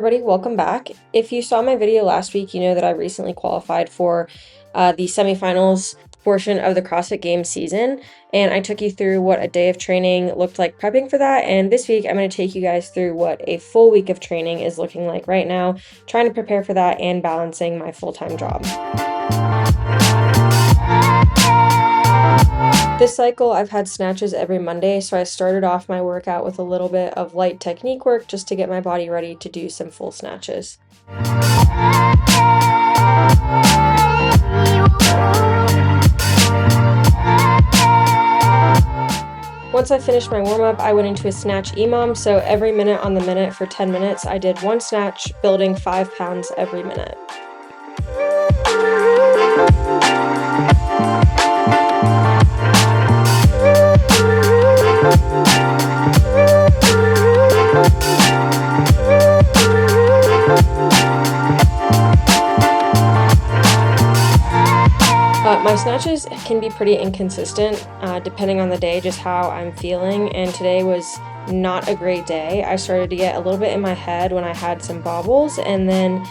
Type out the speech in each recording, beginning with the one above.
everybody, welcome back. If you saw my video last week, you know that I recently qualified for the semifinals portion of the CrossFit Games season, and I took you through what a day of training looked like prepping for that. And this week I'm going to take you guys through what a full week of training is looking like right now, trying to prepare for that and balancing my full-time job. This cycle, I've had snatches every Monday, so I started off my workout with a little bit of light technique work just to get my body ready to do some full snatches. Once I finished my warm-up, I went into a snatch EMOM, so every minute on the minute for 10 minutes, I did one snatch, building 5 pounds every minute. My snatches can be pretty inconsistent depending on the day, just how I'm feeling, and today was not a great day. I started to get a little bit in my head when I had some bobbles, and then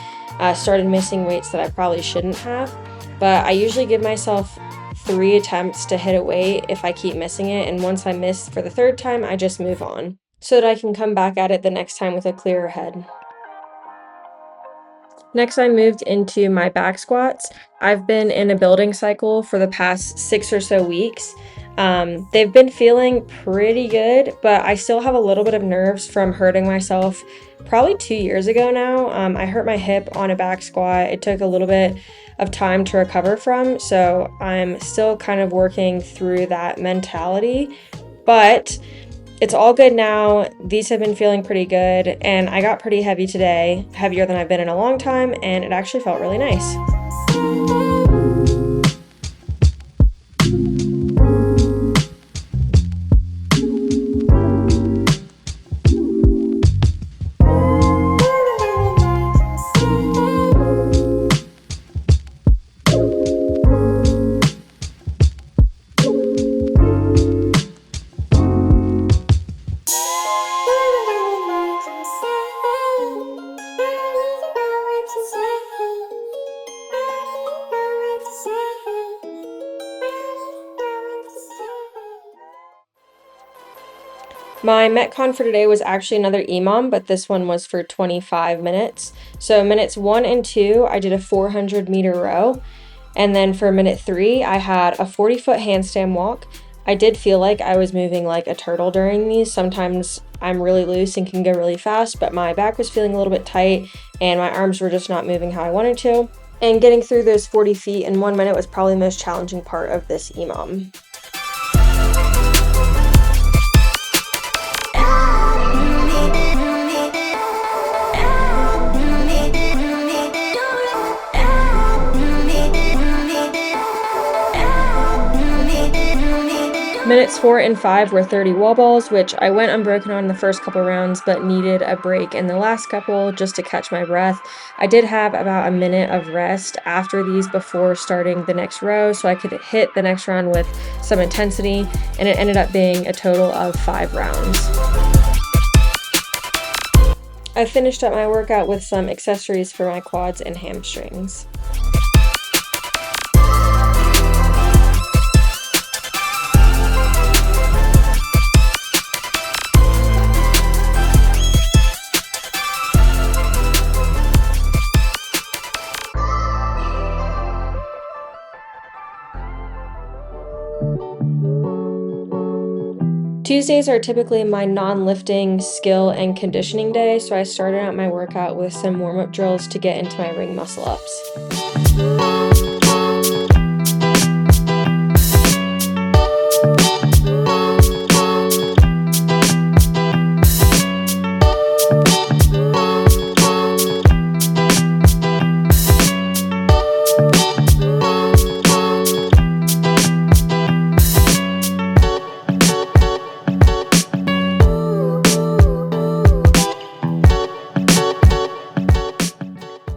started missing weights that I probably shouldn't have. But I usually give myself 3 attempts to hit a weight if I keep missing it, and once I miss for the 3rd time, I just move on so that I can come back at it the next time with a clearer head. Next, I moved into my back squats. I've been in a building cycle for the past 6 or so weeks. They've been feeling pretty good, but I still have a little bit of nerves from hurting myself probably 2 years ago now. I hurt my hip on a back squat. It took a little bit of time to recover from, so I'm still kind of working through that mentality, but it's all good now. These have been feeling pretty good, and I got pretty heavy today, heavier than I've been in a long time, and it actually felt really nice. My Metcon for today was actually another EMOM, but this one was for 25 minutes. So minutes 1 and 2, I did a 400-meter row. And then for minute 3, I had a 40-foot handstand walk. I did feel like I was moving like a turtle during these. Sometimes I'm really loose and can go really fast, but my back was feeling a little bit tight and my arms were just not moving how I wanted to. And getting through those 40 feet in 1 minute was probably the most challenging part of this EMOM. Minutes 4 and 5 were 30 wall balls, which I went unbroken on the first couple rounds, but needed a break in the last couple just to catch my breath. I did have about a minute of rest after these before starting the next row, so I could hit the next round with some intensity, and it ended up being a total of 5 rounds. I finished up my workout with some accessories for my quads and hamstrings. Tuesdays are typically my non-lifting skill and conditioning day, so I started out my workout with some warm-up drills to get into my ring muscle-ups.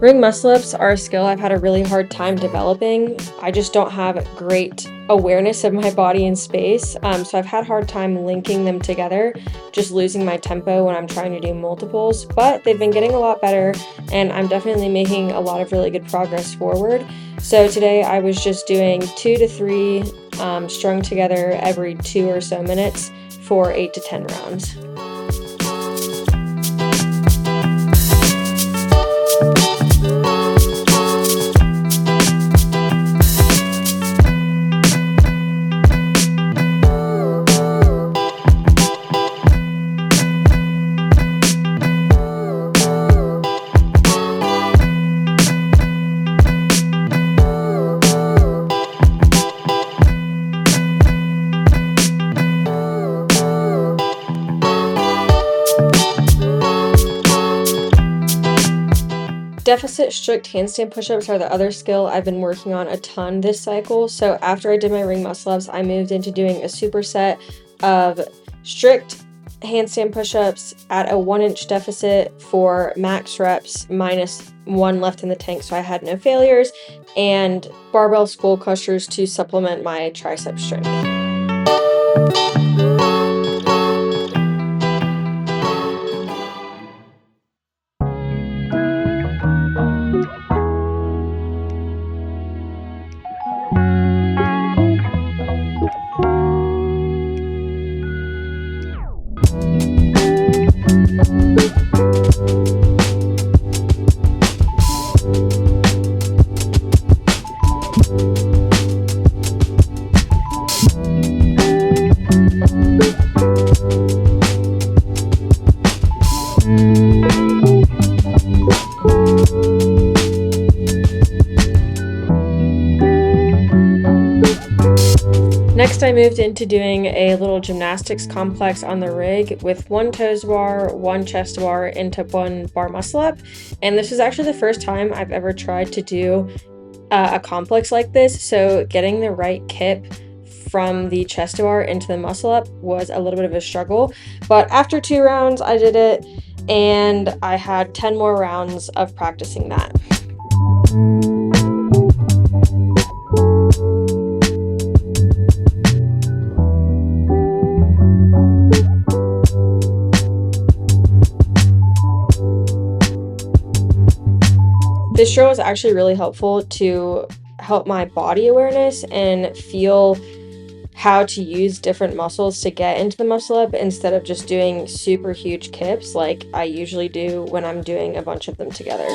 Ring muscle-ups are a skill I've had a really hard time developing. I just don't have great awareness of my body in space. So I've had a hard time linking them together, just losing my tempo when I'm trying to do multiples, but they've been getting a lot better and I'm definitely making a lot of really good progress forward. So today I was just doing 2 to 3 strung together every 2 or so minutes for 8 to 10 rounds. Deficit strict handstand push-ups are the other skill I've been working on a ton this cycle. So after I did my ring muscle ups, I moved into doing a superset of strict handstand push-ups at a 1-inch deficit for max reps minus 1 left in the tank, so I had no failures, and barbell skull crushers to supplement my tricep strength. Next, I moved into doing a little gymnastics complex on the rig with 1 toes bar, 1 chest bar, into 1 bar muscle up. And this is actually the first time I've ever tried to do a complex like this. So getting the right kip from the chest bar into the muscle up was a little bit of a struggle. But after 2 rounds, I did it, and I had 10 more rounds of practicing that. This drill was actually really helpful to help my body awareness and feel how to use different muscles to get into the muscle up instead of just doing super huge kips like I usually do when I'm doing a bunch of them together.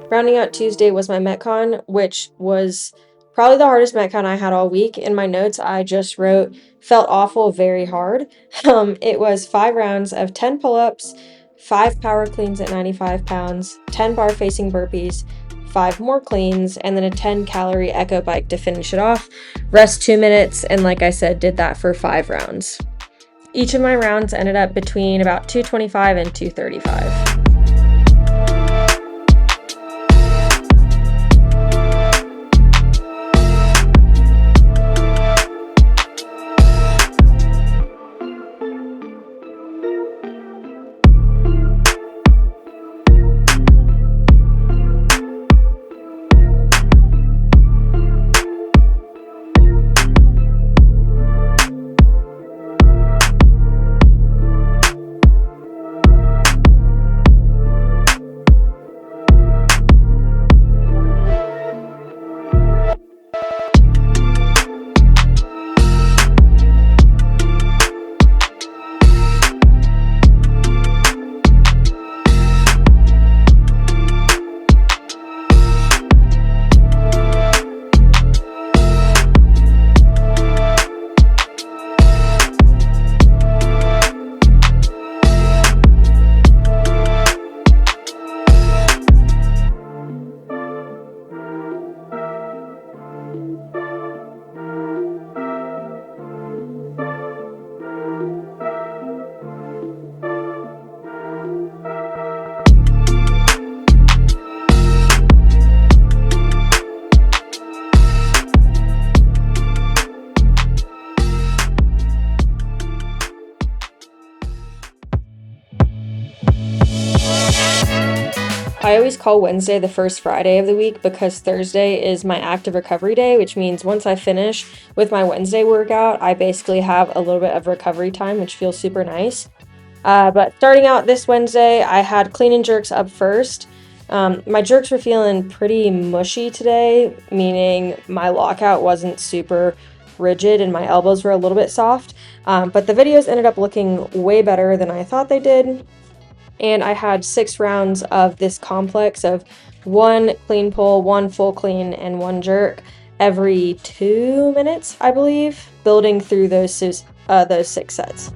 Rounding out Tuesday was my Metcon, which was probably the hardest Metcon I had all week. In my notes, I just wrote, felt awful, very hard. It was 5 rounds of 10 pull-ups, 5 power cleans at 95 pounds, 10 bar facing burpees, 5 more cleans, and then a 10-calorie echo bike to finish it off. Rest 2 minutes, and like I said, did that for 5 rounds. Each of my rounds ended up between about 225 and 235. I always call Wednesday the first Friday of the week because Thursday is my active recovery day, which means once I finish with my Wednesday workout, I basically have a little bit of recovery time, which feels super nice. But starting out this Wednesday, I had clean and jerks up first. My jerks were feeling pretty mushy today, meaning my lockout wasn't super rigid and my elbows were a little bit soft. But the videos ended up looking way better than I thought they did. And I had 6 rounds of this complex of 1 clean pull, 1 full clean, and 1 jerk every 2 minutes, I believe, building through those 6 sets.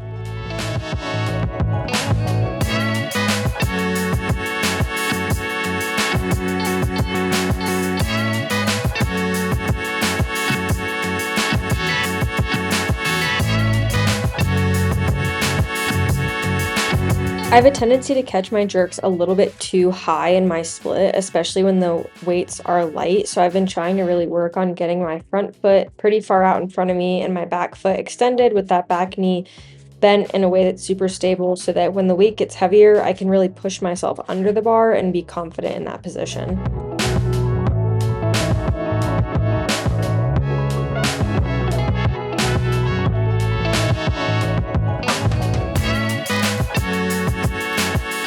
I have a tendency to catch my jerks a little bit too high in my split, especially when the weights are light. So I've been trying to really work on getting my front foot pretty far out in front of me and my back foot extended with that back knee bent in a way that's super stable so that when the weight gets heavier, I can really push myself under the bar and be confident in that position.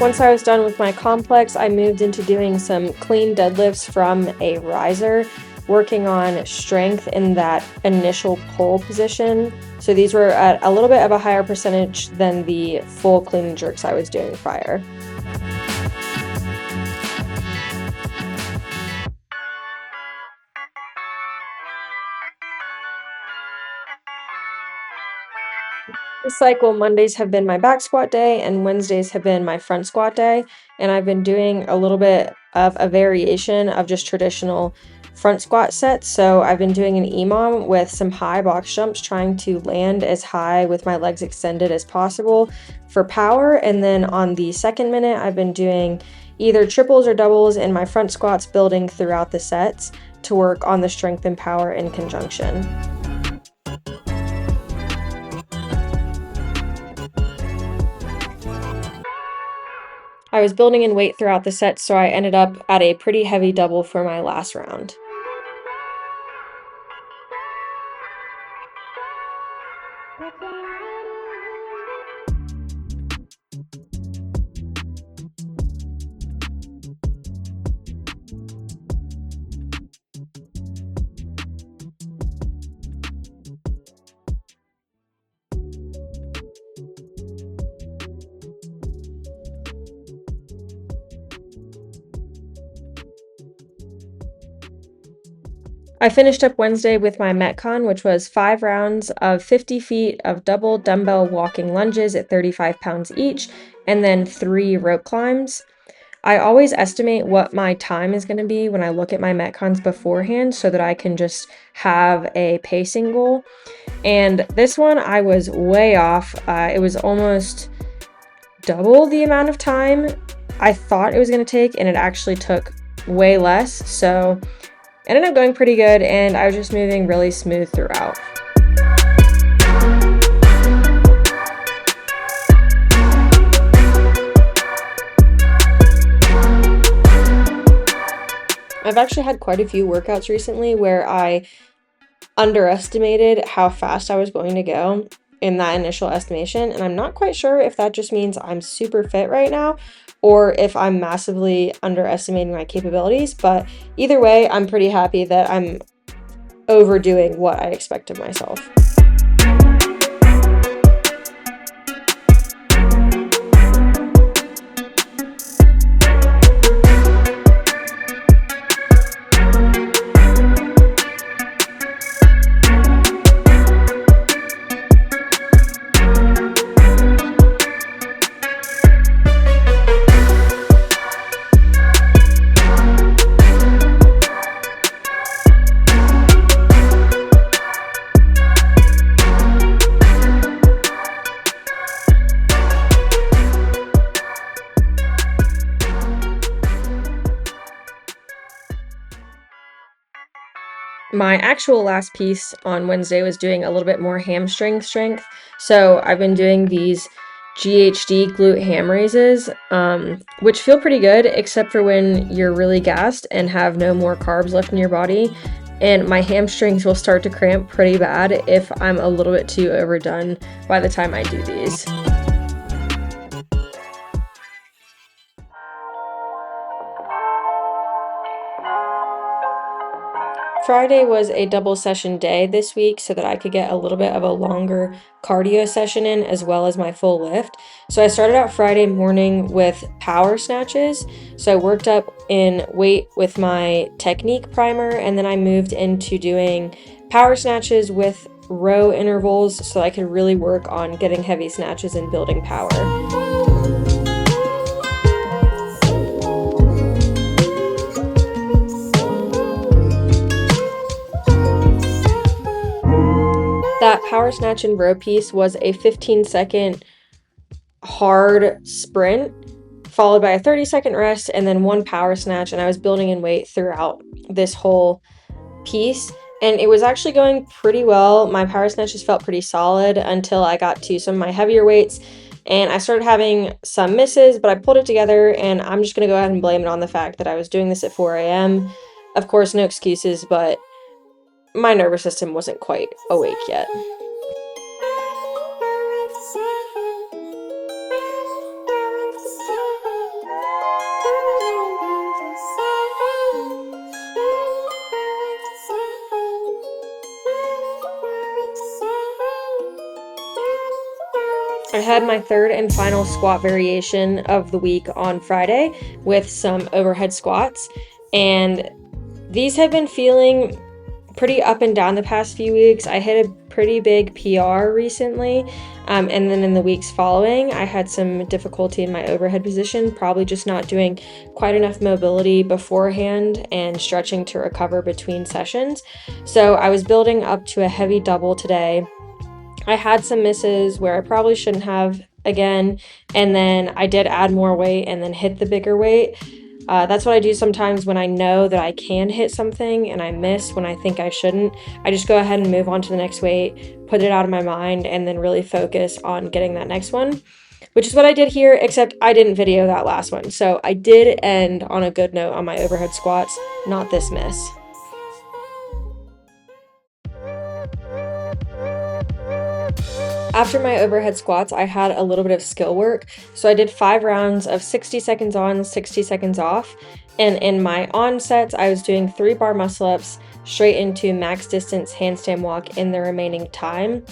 Once I was done with my complex, I moved into doing some clean deadlifts from a riser, working on strength in that initial pull position. So these were at a little bit of a higher percentage than the full clean and jerks I was doing prior. This cycle, Mondays have been my back squat day and Wednesdays have been my front squat day. And I've been doing a little bit of a variation of just traditional front squat sets. So I've been doing an EMOM with some high box jumps, trying to land as high with my legs extended as possible for power. And then on the second minute, I've been doing either triples or doubles in my front squats, building throughout the sets to work on the strength and power in conjunction. I was building in weight throughout the set, so I ended up at a pretty heavy double for my last round. I finished up Wednesday with my Metcon, which was 5 rounds of 50 feet of double dumbbell walking lunges at 35 pounds each, and then 3 rope climbs. I always estimate what my time is going to be when I look at my Metcons beforehand so that I can just have a pacing goal. And this one, I was way off. It was almost double the amount of time I thought it was going to take, and it actually took way less. So ended up going pretty good, and I was just moving really smooth throughout. I've actually had quite a few workouts recently where I underestimated how fast I was going to go in that initial estimation, and I'm not quite sure if that just means I'm super fit right now or if I'm massively underestimating my capabilities, but either way, I'm pretty happy that I'm overdoing what I expect of myself. My actual last piece on Wednesday was doing a little bit more hamstring strength. So I've been doing these GHD glute ham raises, which feel pretty good, except for when you're really gassed and have no more carbs left in your body. And my hamstrings will start to cramp pretty bad if I'm a little bit too overdone by the time I do these. Friday was a double session day this week so that I could get a little bit of a longer cardio session in as well as my full lift. So I started out Friday morning with power snatches. So I worked up in weight with my technique primer, and then I moved into doing power snatches with row intervals so I could really work on getting heavy snatches and building power. That power snatch and row piece was a 15-second hard sprint followed by a 30-second rest and then one power snatch, and I was building in weight throughout this whole piece, and it was actually going pretty well. My power snatches felt pretty solid until I got to some of my heavier weights, and I started having some misses, but I pulled it together, and I'm just going to go ahead and blame it on the fact that I was doing this at 4 a.m. Of course, no excuses, but my nervous system wasn't quite awake yet. I had my third and final squat variation of the week on Friday with some overhead squats, and these have been feeling pretty up and down the past few weeks. I hit a pretty big PR recently, and then in the weeks following, I had some difficulty in my overhead position, probably just not doing quite enough mobility beforehand and stretching to recover between sessions. So I was building up to a heavy double today. I had some misses where I probably shouldn't have again, and then I did add more weight and then hit the bigger weight. That's what I do sometimes when I know that I can hit something and I miss when I think I shouldn't. I just go ahead and move on to the next weight, put it out of my mind, and then really focus on getting that next one, which is what I did here, except I didn't video that last one. So I did end on a good note on my overhead squats, not this miss. After my overhead squats, I had a little bit of skill work. So I did 5 rounds of 60 seconds on, 60 seconds off. And in my on sets, I was doing 3 bar muscle ups straight into max distance handstand walk in the remaining time.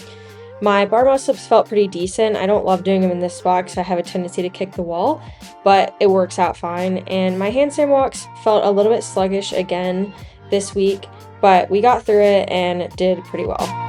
My bar muscle ups felt pretty decent. I don't love doing them in this spot because I have a tendency to kick the wall, but it works out fine. And my handstand walks felt a little bit sluggish again this week, but we got through it and did pretty well.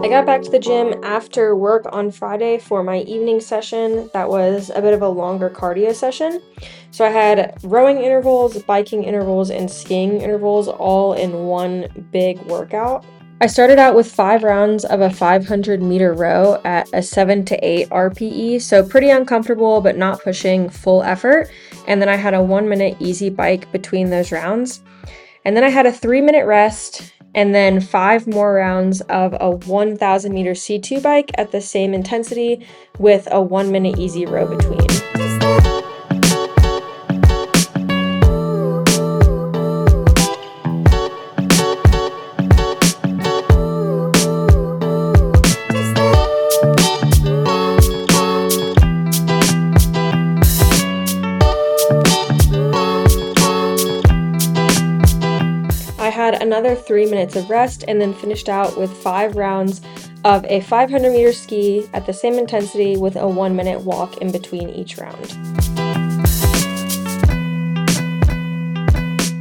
I got back to the gym after work on Friday for my evening session. That was a bit of a longer cardio session. So I had rowing intervals, biking intervals, and skiing intervals all in one big workout. I started out with 5 rounds of a 500-meter row at a 7 to 8 RPE, so pretty uncomfortable but not pushing full effort. And then I had a 1-minute easy bike between those rounds. And then I had a 3-minute rest, and then 5 more rounds of a 1,000-meter C2 bike at the same intensity with a 1-minute easy row between. had another 3 minutes of rest and then finished out with 5 rounds of a 500-meter ski at the same intensity with a 1-minute walk in between each round.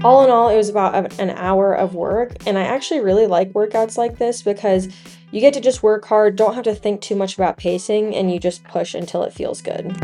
All in all, it was about an hour of work, and I actually really like workouts like this because you get to just work hard, don't have to think too much about pacing, and you just push until it feels good.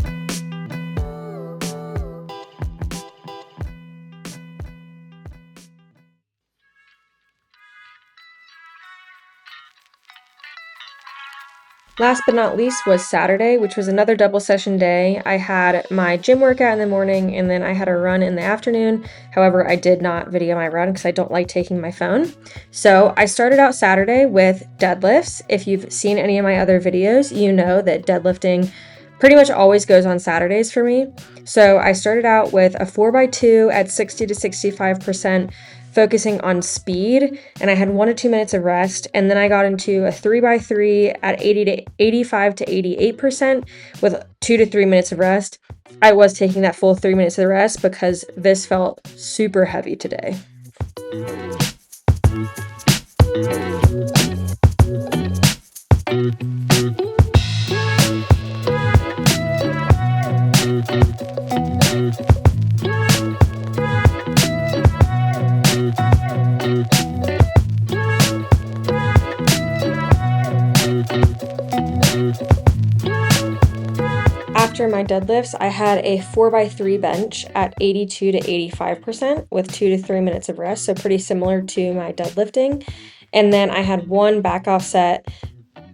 Last but not least was Saturday, which was another double session day. I had my gym workout in the morning and then I had a run in the afternoon. However, I did not video my run because I don't like taking my phone. So I started out Saturday with deadlifts. If you've seen any of my other videos, you know that deadlifting pretty much always goes on Saturdays for me. So I started out with a 4x2 at 60 to 65%, focusing on speed, and I had 1 to 2 minutes of rest, and then I got into a 3x3 at 80 to 85 to 88% with 2 to 3 minutes of rest. I was taking that full 3 minutes of rest because this felt super heavy today. After my deadlifts, I had a 4x3 bench at 82 to 85% with 2 to 3 minutes of rest, so pretty similar to my deadlifting. And then I had one back off set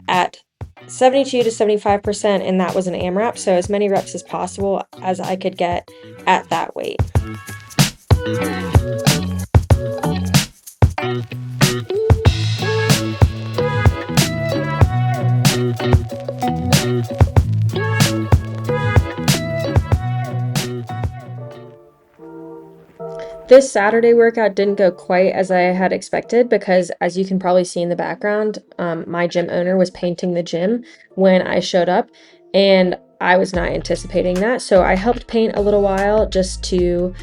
at 72 to 75%, and that was an AMRAP, so as many reps as possible as I could get at that weight. This Saturday workout didn't go quite as I had expected because, as you can probably see in the background, my gym owner was painting the gym when I showed up, and I was not anticipating that. So I helped paint a little while just to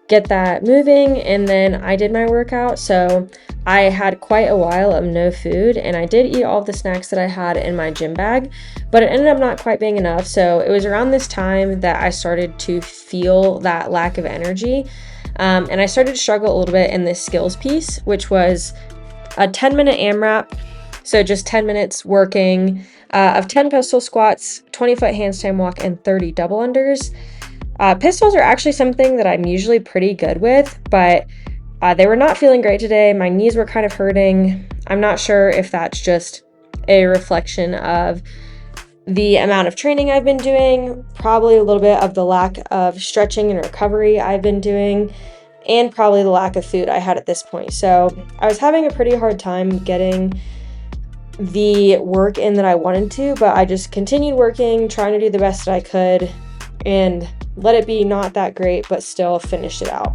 get that moving, and then I did my workout. So I had quite a while of no food, and I did eat all the snacks that I had in my gym bag, but it ended up not quite being enough. So it was around this time that I started to feel that lack of energy. And I started to struggle a little bit in this skills piece, which was a 10-minute AMRAP. So just 10 minutes working of 10 pistol squats, 20-foot handstand walk, and 30 double unders. Pistols are actually something that I'm usually pretty good with, but they were not feeling great today. My knees were kind of hurting. I'm not sure if that's just a reflection of the amount of training I've been doing, probably a little bit of the lack of stretching and recovery I've been doing, and probably the lack of food I had at this point. So I was having a pretty hard time getting the work in that I wanted to, but I just continued working, trying to do the best that I could, and let it be not that great, but still finished it out.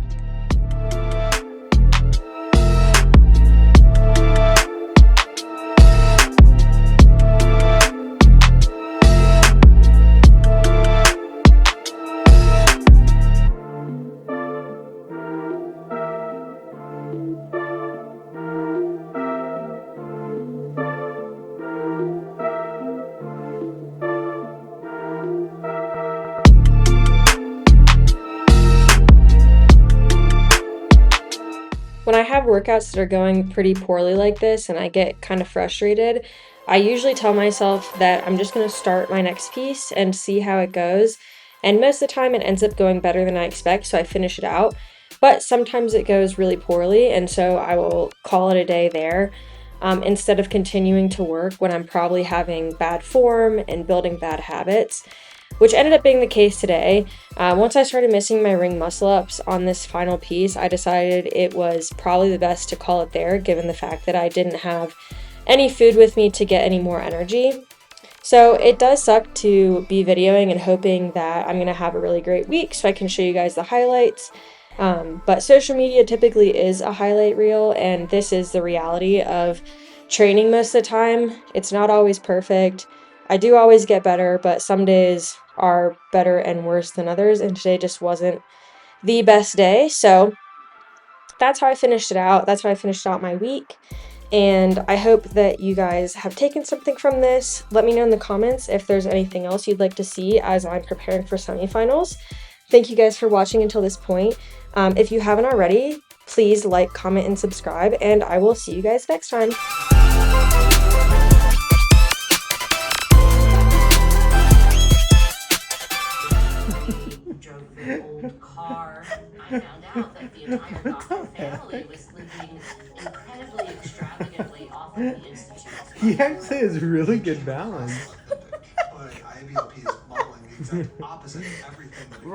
When I have workouts that are going pretty poorly like this and I get kind of frustrated, I usually tell myself that I'm just going to start my next piece and see how it goes. And most of the time it ends up going better than I expect, so I finish it out. But sometimes it goes really poorly, and so I will call it a day there, instead of continuing to work when I'm probably having bad form and building bad habits, which ended up being the case today. Once I started missing my ring muscle ups on this final piece, I decided it was probably the best to call it there, given the fact that I didn't have any food with me to get any more energy. So it does suck to be videoing and hoping that I'm going to have a really great week so I can show you guys the highlights. But social media typically is a highlight reel, and this is the reality of training most of the time. It's not always perfect. I do always get better, but some days are better and worse than others, and today just wasn't the best day. So that's how I finished it out. That's how I finished out my week. And I hope that you guys have taken something from this. Let me know in the comments if there's anything else you'd like to see as I'm preparing for semifinals. Thank you guys for watching until this point. If you haven't already, please like, comment, and subscribe, and I will see you guys next time. Drove the old car. I found out that the entire Gawker family was living incredibly extravagantly off of the Institute. He actually has really good balance. But IBLP is modeling the exact opposite of everything that